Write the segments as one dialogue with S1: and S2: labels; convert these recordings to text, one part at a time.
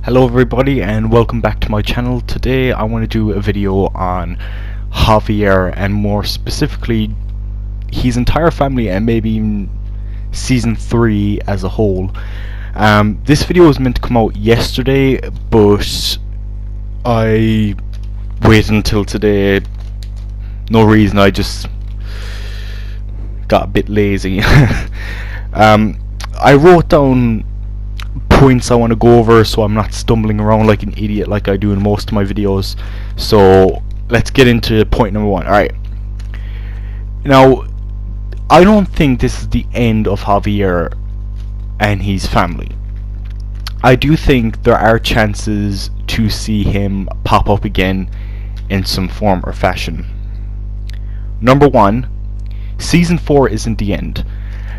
S1: Hello everybody and welcome back to my channel. Today I want to do a video on Javier and more specifically his entire family and maybe even season 3 as a whole. This video was meant to come out yesterday, but I waited until today. No reason, I just got a bit lazy. I wrote down points I want to go over so I'm not stumbling around like an idiot like I do in most of my videos. So let's get into point number 1. Alright, now I don't think this is the end of Javier and his family. I do think there are chances to see him pop up again in some form or fashion. Number 1, season 4 isn't the end.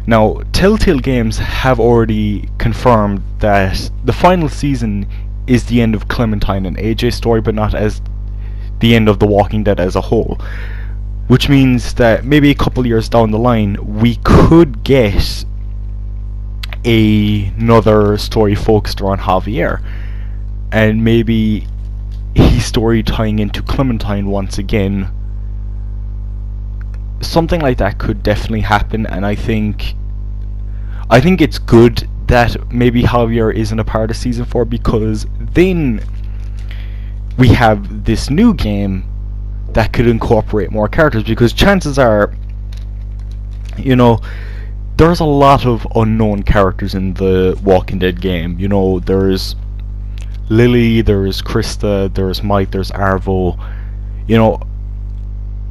S1: Now, Telltale Games have already confirmed that the final season is the end of Clementine and AJ's story, but not as the end of The Walking Dead as a whole. Which means that maybe a couple years down the line, we could get another story focused around Javier. And maybe his story tying into Clementine once again. Something like that could definitely happen, and I think it's good that maybe Javier isn't a part of season 4, because then we have this new game that could incorporate more characters, because chances are, you know, there's a lot of unknown characters in the Walking Dead game. You know, there's Lily, there's Krista, there's Mike, there's Arvo. You know,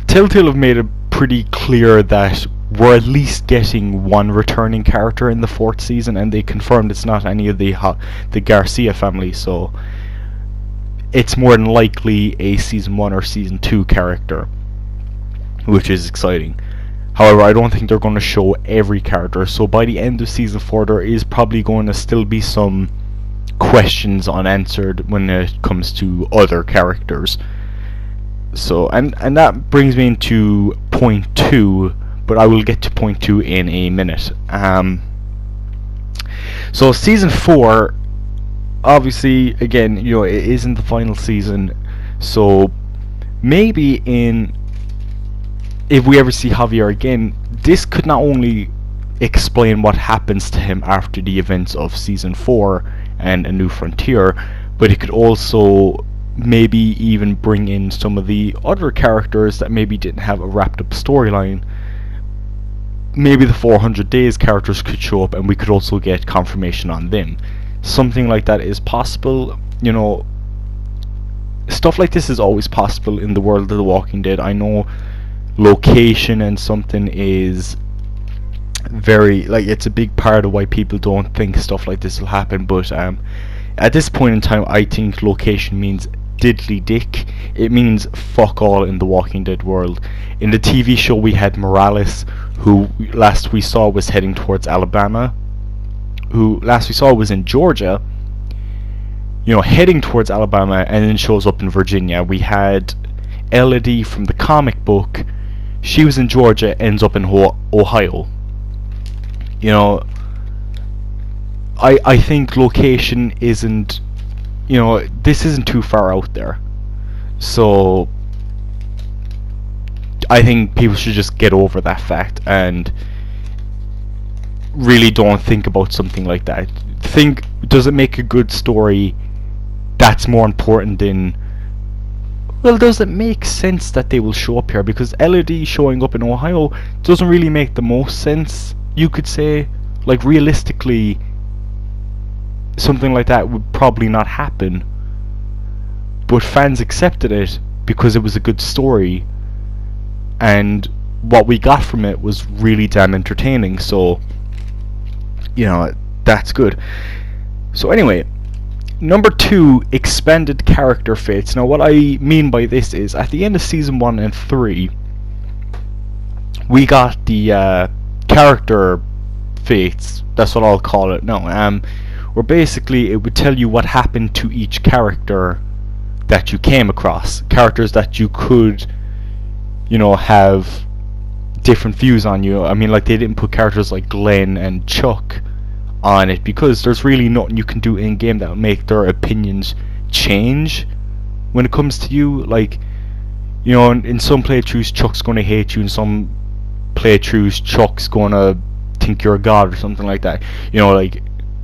S1: Telltale have made it pretty clear that we're at least getting one returning character in the 4th season, and they confirmed it's not any of the Garcia family, so it's more than likely a season 1 or season 2 character, which is exciting. However, I don't think they're going to show every character, so by the end of season 4 there is probably going to still be some questions unanswered when it comes to other characters. So, and that brings me into point 2, but I will get to point 2 in a minute. So season 4, obviously, again, you know, it isn't the final season, so maybe if we ever see Javier again, this could not only explain what happens to him after the events of season 4 and A New Frontier, but it could also maybe even bring in some of the other characters that maybe didn't have a wrapped up storyline. Maybe the 400 Days characters could show up and we could also get confirmation on them. Something like that is possible. You know, stuff like this is always possible in the world of The Walking Dead. I know location and something is very, like, it's a big part of why people don't think stuff like this will happen, but at this point in time I think location means diddly dick. It means fuck all in the Walking Dead world. In the TV show we had Morales, who last we saw was heading towards Alabama, who last we saw was in Georgia, you know, heading towards Alabama, and then shows up in Virginia. We had Elodie from the comic book, she was in Georgia, ends up in Ohio. You know, I think location isn't, you know, this isn't too far out there. So I think people should just get over that fact and really don't think about something like that. Think, does it make a good story? That's more important than, well, does it make sense that they will show up here? Because Elodie showing up in Ohio doesn't really make the most sense, you could say. Like, realistically, something like that would probably not happen, but fans accepted it because it was a good story, and what we got from it was really damn entertaining. So, you know, that's good. So anyway, number 2, expanded character fates. Now what I mean by this is, at the end of season 1 and 3 we got the character fates, that's what I'll call it now, where basically it would tell you what happened to each character that you came across. Characters that you could, you know, have different views on you. I mean, like, they didn't put characters like Glenn and Chuck on it, because there's really nothing you can do in game that will make their opinions change when it comes to you. Like, you know, in some playthroughs Chuck's gonna hate you, in some playthroughs Chuck's gonna think you're a god or something like that. You know, like,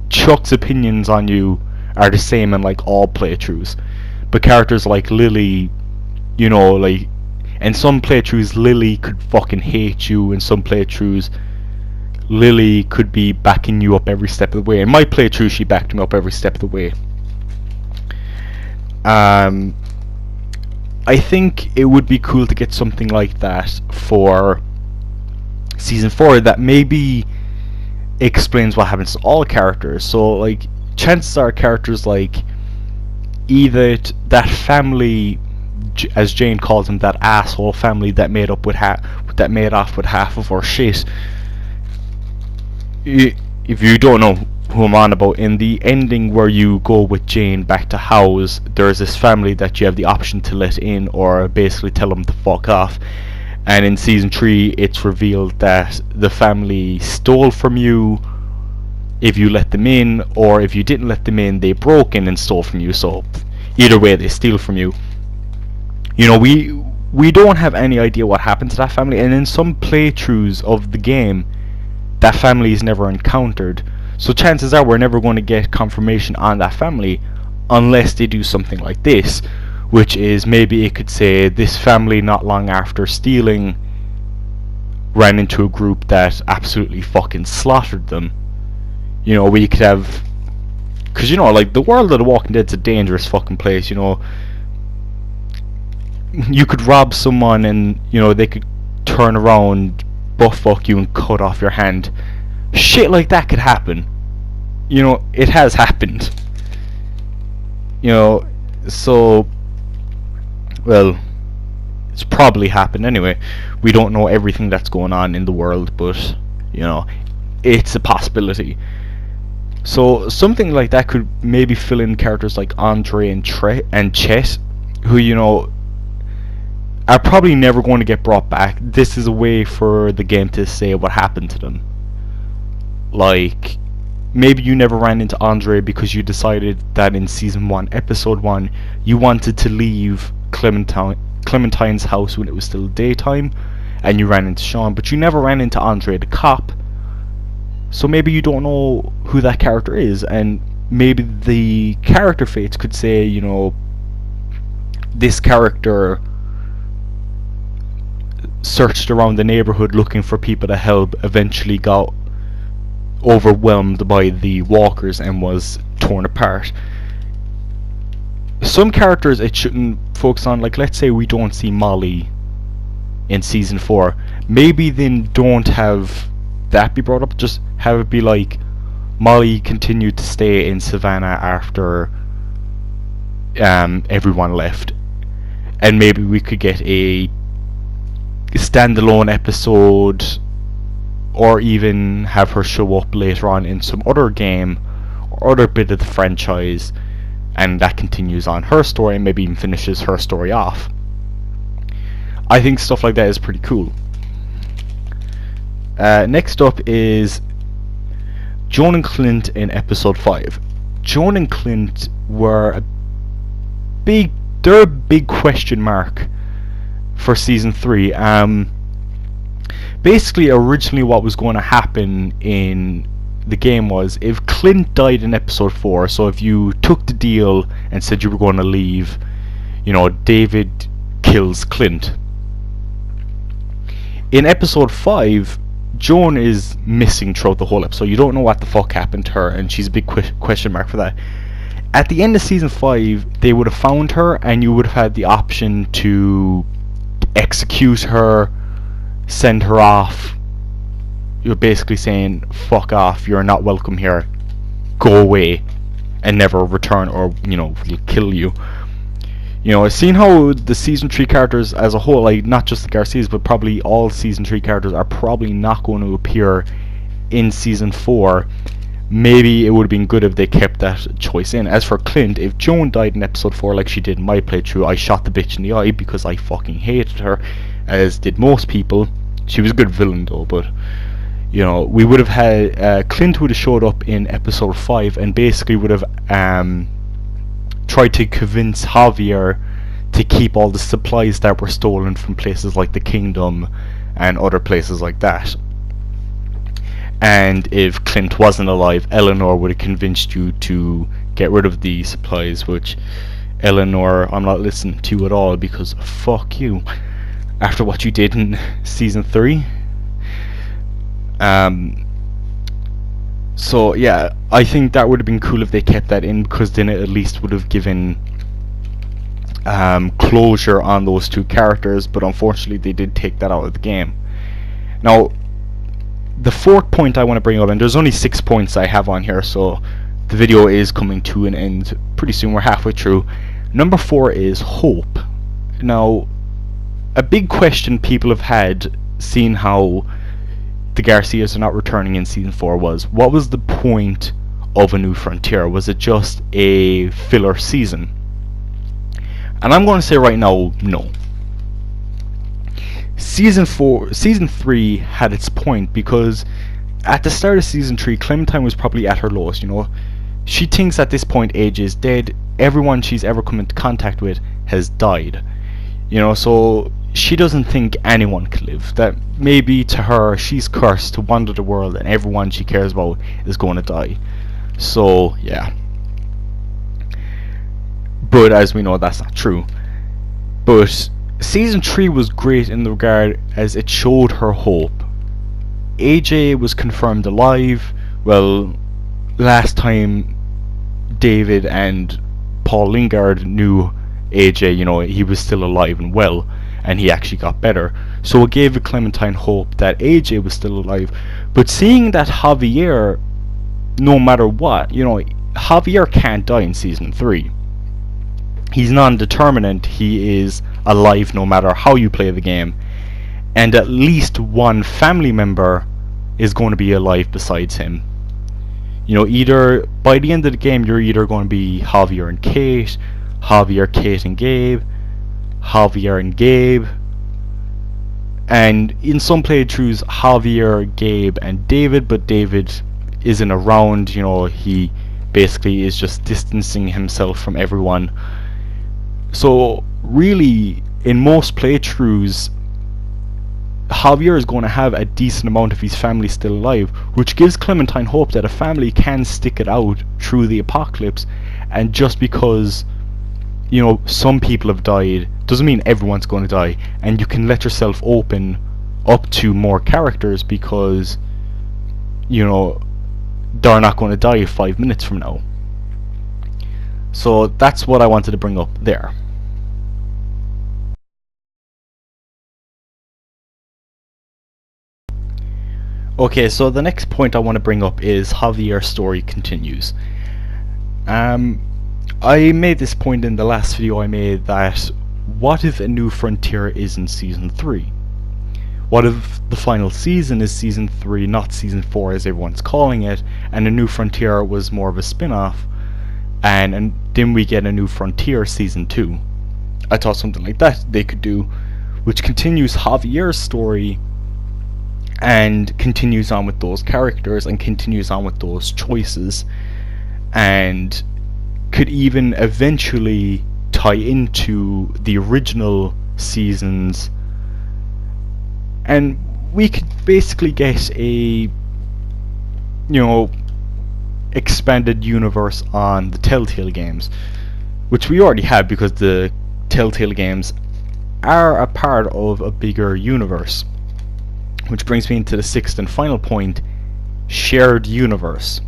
S1: Chuck's opinions on you are the same in like all playthroughs. But characters like Lily, you know, like, in some playthroughs Lily could fucking hate you, in some playthroughs Lily could be backing you up every step of the way. In my playthrough she backed me up every step of the way. I think it would be cool to get something like that for season 4 that maybe explains what happens to all characters. So like, chances are characters like either that family, as Jane calls them, that asshole family that made off with half of our shit. If you don't know who I'm on about, in the ending where you go with Jane back to House, there's this family that you have the option to let in or basically tell them to fuck off. And in season 3 it's revealed that the family stole from you if you let them in, or if you didn't let them in they broke in and stole from you. So either way they steal from you. You know, we don't have any idea what happened to that family, and in some playthroughs of the game that family is never encountered. So chances are we're never going to get confirmation on that family unless they do something like this, which is maybe it could say this family not long after stealing ran into a group that absolutely fucking slaughtered them. You know, we could have, because, you know, like, the world of The Walking Dead's a dangerous fucking place. You know, you could rob someone and, you know, they could turn around, butt fuck you and cut off your hand. Shit like that could happen. You know, it has happened. You know, so, well, it's probably happened anyway. We don't know everything that's going on in the world, but, you know, it's a possibility. So something like that could maybe fill in characters like Andre and Chet, who, you know, are probably never going to get brought back. This is a way for the game to say what happened to them. Like, maybe you never ran into Andre because you decided that in season 1, episode 1, you wanted to leave Clementine's house when it was still daytime, and you ran into Sean, but you never ran into Andre the cop. So maybe you don't know who that character is, and maybe the character fates could say, you know, this character searched around the neighborhood looking for people to help, eventually got overwhelmed by the walkers and was torn apart. Some characters it shouldn't focus on, like, let's say we don't see Molly in season 4, maybe then don't have that be brought up, just have it be like Molly continued to stay in Savannah after everyone left, and maybe we could get a standalone episode, or even have her show up later on in some other game or other bit of the franchise, and that continues on her story and maybe even finishes her story off. I think stuff like that is pretty cool. Next up is Joan and Clint in episode 5. Joan and Clint were they're a big question mark for season 3. Basically, originally what was going to happen in the game was, if Clint died in episode 4, so if you took the deal and said you were going to leave, you know, David kills Clint. In episode 5, Joan is missing throughout the whole episode. You don't know what the fuck happened to her, and she's a big question mark for that. At the end of season 5, they would have found her, and you would have had the option to execute her, send her off. You're basically saying, fuck off, you're not welcome here, go away, and never return, or, you know, we'll kill you. You know, seeing how the season 3 characters as a whole, like, not just the Garcias, but probably all season 3 characters are probably not going to appear in season 4, maybe it would have been good if they kept that choice in. As for Clint, if Joan died in episode 4 like she did in my playthrough, I shot the bitch in the eye because I fucking hated her, as did most people. She was a good villain though, but, You know, we would have had Clint would have showed up in episode 5 and basically would have tried to convince Javier to keep all the supplies that were stolen from places like the Kingdom and other places like that. And if Clint wasn't alive, Eleanor would have convinced you to get rid of the supplies, which Eleanor, I'm not listening to at all, because fuck you after what you did in season 3. So yeah, I think that would have been cool if they kept that in, because then it at least would have given closure on those two characters, but unfortunately they did take that out of the game. Now, the fourth point I want to bring up, and there's only 6 points I have on here, so the video is coming to an end pretty soon, we're halfway through. Number 4 is hope. Now, a big question people have had, seeing how the Garcias are not returning in season 4, was what was the point of A New Frontier? Was it just a filler season? And I'm going to say right now, no. Season 3 had its point, because at the start of season 3, Clementine was probably at her lowest, you know. She thinks at this point AJ is dead, everyone she's ever come into contact with has died. You know, so she doesn't think anyone can live. That maybe to her, she's cursed to wander the world and everyone she cares about is going to die. So, yeah. But as we know, that's not true. But season 3 was great in the regard as it showed her hope. AJ was confirmed alive. Well, last time David and Paul Lingard knew AJ, you know, he was still alive and well, and he actually got better. So it gave Clementine hope that AJ was still alive. But seeing that Javier, no matter what, you know, Javier can't die in season 3. He's non-determinant, he is alive no matter how you play the game. And at least one family member is going to be alive besides him. You know, either by the end of the game you're either going to be Javier and Kate, Javier, Kate and Gabe, Javier and Gabe, and in some playthroughs Javier, Gabe and David, but David isn't around, you know, he basically is just distancing himself from everyone. So really, in most playthroughs, Javier is going to have a decent amount of his family still alive, which gives Clementine hope that a family can stick it out through the apocalypse. And just because, you know, some people have died doesn't mean everyone's going to die, and you can let yourself open up to more characters, because, you know, they're not going to die 5 minutes from now. So that's what I wanted to bring up there. Okay, so the next point I want to bring up is Javier's story continues. I made this point in the last video I made, that what if A New Frontier is in season 3? What if the final season is season 3, not season 4 as everyone's calling it, and A New Frontier was more of a spin-off, and then we get A New Frontier season 2. I thought something like that they could do, which continues Javier's story and continues on with those characters and continues on with those choices, and could even eventually tie into the original seasons, and we could basically get a, you know, expanded universe on the Telltale games, which we already have because the Telltale games are a part of a bigger universe. Which brings me into the sixth and final point, shared universe.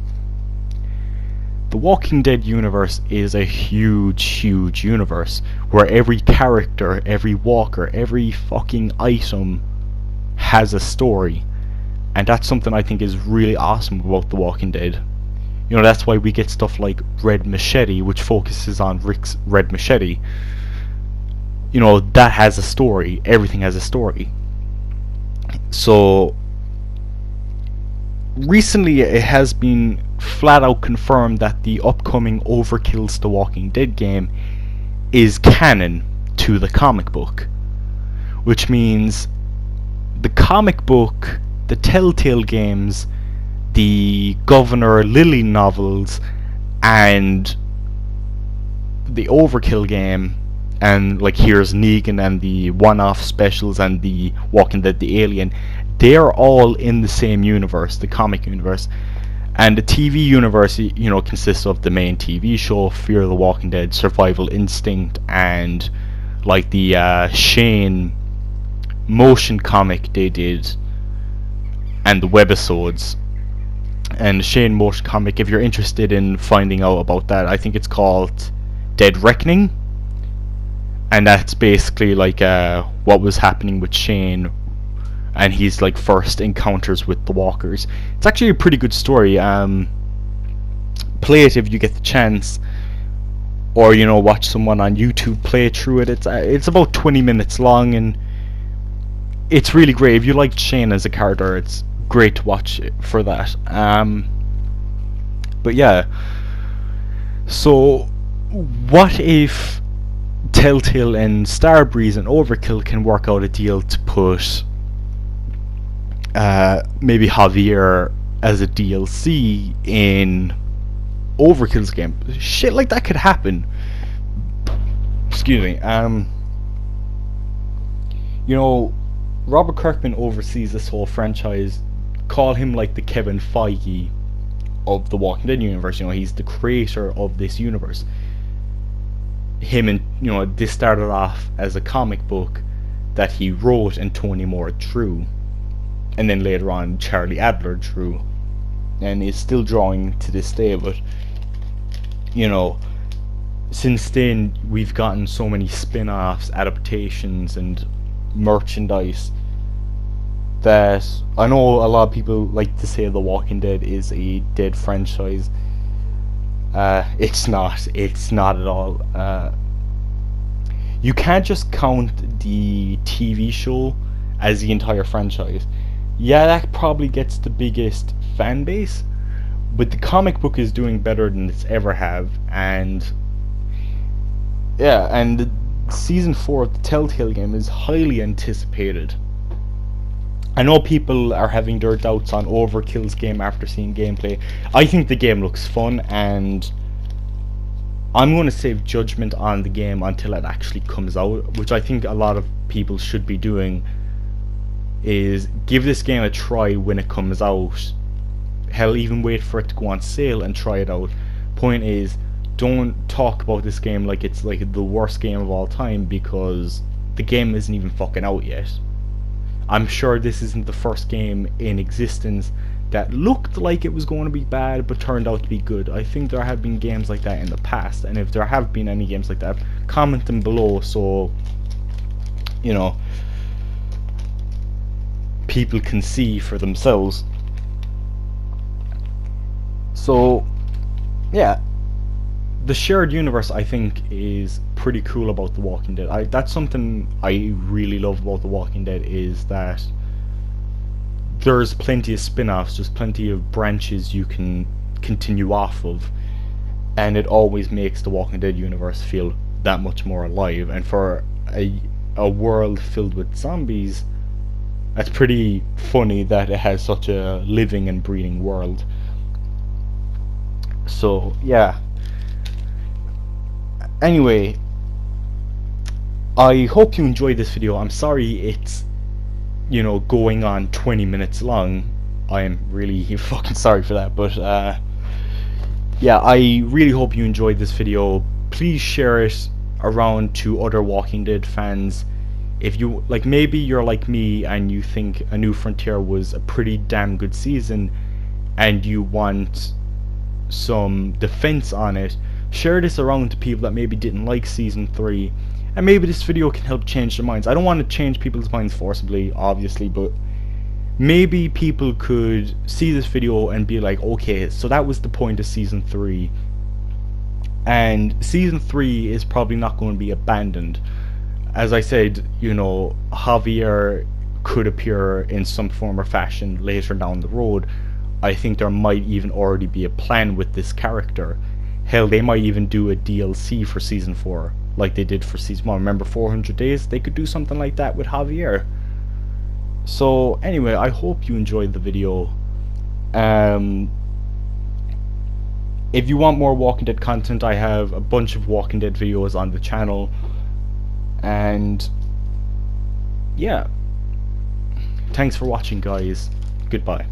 S1: The Walking Dead universe is a huge, huge universe where every character, every walker, every fucking item has a story. And that's something I think is really awesome about The Walking Dead. You know, that's why we get stuff like Red Machete, which focuses on Rick's Red Machete. You know, that has a story. Everything has a story. So recently it has been flat out confirmed that the upcoming Overkill's The Walking Dead game is canon to the comic book, which means the comic book the Telltale games, the Governor Lily novels, and the Overkill game, and like Here's Negan and the one-off specials and the Walking Dead the Alien, they're all in the same universe, the comic universe. And the TV universe, you know, consists of the main TV show, Fear the Walking Dead, Survival Instinct, and like the Shane motion comic they did, and the webisodes. And the Shane motion comic, if you're interested in finding out about that, I think it's called Dead Reckoning. And that's basically like what was happening with Shane and his like first encounters with the walkers. It's actually a pretty good story. Play it if you get the chance, or you know, watch someone on YouTube play through it. It's about 20 minutes long, and it's really great. If you liked Shane as a character, it's great to watch it for that. But yeah, so what if Telltale and Starbreeze and Overkill can work out a deal to put maybe Javier as a DLC in Overkill's game? Shit like that could happen. Excuse me. You know, Robert Kirkman oversees this whole franchise. Call him like the Kevin Feige of the Walking Dead universe. You know, he's the creator of this universe. Him and, you know, this started off as a comic book that he wrote and Tony Moore drew, and then later on Charlie Adler drew, and is still drawing to this day. But you know, since then we've gotten so many spin-offs, adaptations, and merchandise that I know a lot of people like to say The Walking Dead is a dead franchise. It's not at all. You can't just count the TV show as the entire franchise. Yeah, that probably gets the biggest fan base, but the comic book is doing better than it's ever have. And yeah, and season 4 of the Telltale game is highly anticipated. I know people are having their doubts on Overkill's game after seeing gameplay. I think the game looks fun, and I'm going to save judgment on the game until it actually comes out, which I think a lot of people should be doing, is give this game a try when it comes out. Hell, even wait for it to go on sale and try it out. Point is, don't talk about this game like it's like the worst game of all time, because the game isn't even fucking out yet. I'm sure this isn't the first game in existence that looked like it was going to be bad but turned out to be good. I think there have been games like that in the past, and if there have been any games like that, comment them below so, you know, people can see for themselves. So yeah, the shared universe I think is pretty cool about The Walking Dead. That's something I really love about The Walking Dead, is that there's plenty of spin-offs, there's plenty of branches you can continue off of, and it always makes The Walking Dead universe feel that much more alive. And for a world filled with zombies, that's pretty funny that it has such a living and breathing world. So yeah, anyway, I hope you enjoyed this video. I'm sorry it's, you know, going on 20 minutes long. I am really fucking sorry for that, but yeah, I really hope you enjoyed this video. Please share it around to other Walking Dead fans. If you like, maybe you're like me and you think A New Frontier was a pretty damn good season and you want some defense on it, share this around to people that maybe didn't like season 3, and maybe this video can help change their minds. I don't want to change people's minds forcibly, obviously, but maybe people could see this video and be like, okay, so that was the point of season 3, and season 3 is probably not going to be abandoned. As I said, you know, Javier could appear in some form or fashion later down the road. I think there might even already be a plan with this character. Hell, they might even do a DLC for season 4 like they did for season 1. Remember 400 days? They could do something like that with Javier. So anyway, I hope you enjoyed the video. If you want more Walking Dead content, I have a bunch of Walking Dead videos on the channel. And yeah, thanks for watching, guys. Goodbye.